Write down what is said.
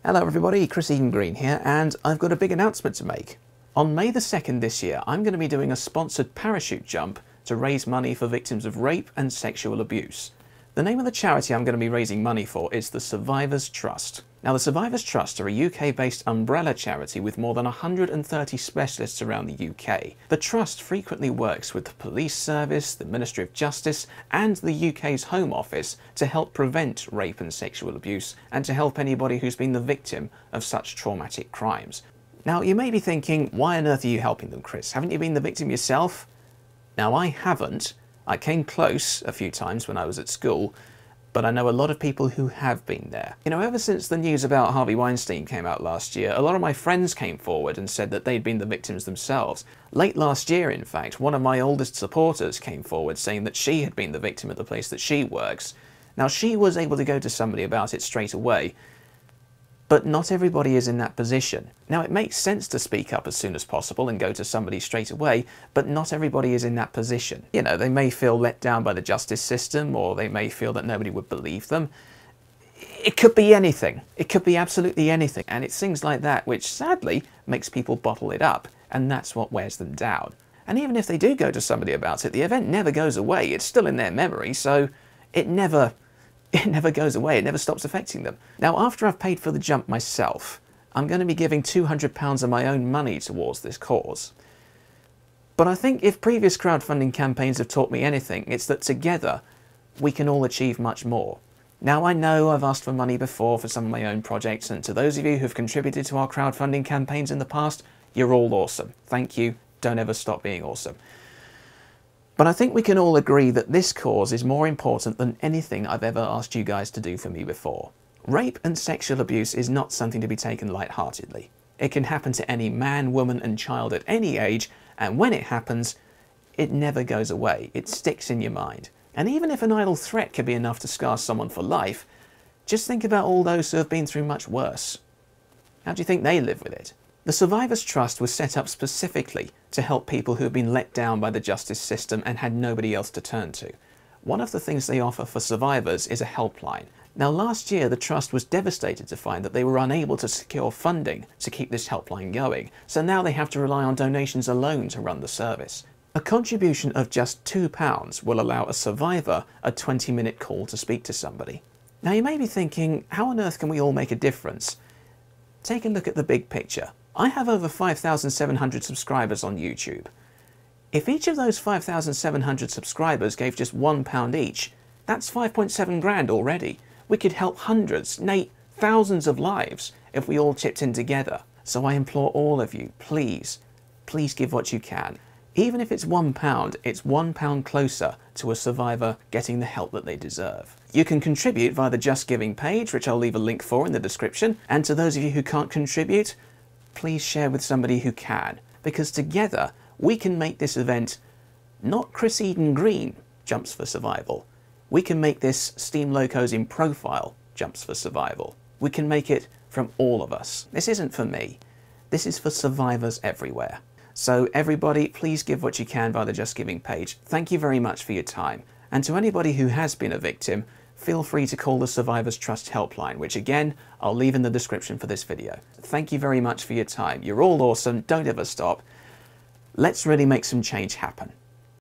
Hello everybody, Chris Green here, and I've got a big announcement to make. On May the 2nd this year, I'm going to be doing a sponsored parachute jump to raise money for victims of rape and sexual abuse. The name of the charity I'm going to be raising money for is the Survivors Trust. Now, the Survivors Trust are a UK-based umbrella charity with more than 130 specialists around the UK. The Trust frequently works with the Police Service, the Ministry of Justice and the UK's Home Office to help prevent rape and sexual abuse and to help anybody who's been the victim of such traumatic crimes. Now, you may be thinking, why on earth are you helping them, Chris? Haven't you been the victim yourself? Now, I haven't. I came close a few times when I was at school, but I know a lot of people who have been there. You know, ever since the news about Harvey Weinstein came out last year, a lot of my friends came forward and said that they'd been the victims themselves. Late last year, in fact, one of my oldest supporters came forward saying that she had been the victim at the place that she works. Now, she was able to go to somebody about it straight away, but not everybody is in that position. Now, it makes sense to speak up as soon as possible and go to somebody straight away, but not everybody is in that position. You know, they may feel let down by the justice system, or they may feel that nobody would believe them. It could be anything. It could be absolutely anything. And it's things like that which sadly makes people bottle it up, and that's what wears them down. And even if they do go to somebody about it, the event never goes away. It's still in their memory, so it never goes away, it never stops affecting them. Now, after I've paid for the jump myself, I'm going to be giving £200 of my own money towards this cause. But I think if previous crowdfunding campaigns have taught me anything, it's that together we can all achieve much more. Now, I know I've asked for money before for some of my own projects, and to those of you who've contributed to our crowdfunding campaigns in the past, you're all awesome. Thank you. Don't ever stop being awesome. But I think we can all agree that this cause is more important than anything I've ever asked you guys to do for me before. Rape and sexual abuse is not something to be taken lightheartedly. It can happen to any man, woman and child at any age, and when it happens, it never goes away. It sticks in your mind. And even if an idle threat could be enough to scar someone for life, just think about all those who have been through much worse. How do you think they live with it? The Survivors Trust was set up specifically to help people who have been let down by the justice system and had nobody else to turn to. One of the things they offer for survivors is a helpline. Now, last year the Trust was devastated to find that they were unable to secure funding to keep this helpline going, so now they have to rely on donations alone to run the service. A contribution of just £2 will allow a survivor a 20-minute call to speak to somebody. Now, you may be thinking, how on earth can we all make a difference? Take a look at the big picture. I have over 5,700 subscribers on YouTube. If each of those 5,700 subscribers gave just £1 each, that's 5.7 grand already. We could help hundreds, nay, thousands of lives if we all chipped in together. So I implore all of you, please give what you can. Even if it's £1, it's £1 closer to a survivor getting the help that they deserve. You can contribute via the Just Giving page, which I'll leave a link for in the description. And to those of you who can't contribute, please share with somebody who can, because together we can make this event not Chris Green jumps for survival. We can make this Steam Locos in profile jumps for survival. We can make it from all of us. This isn't for me. This is for survivors everywhere. So everybody, please give what you can via the Just Giving page. Thank you very much for your time. And to anybody who has been a victim, feel free to call the Survivors Trust helpline, which again, I'll leave in the description for this video. Thank you very much for your time. You're all awesome. Don't ever stop. Let's really make some change happen.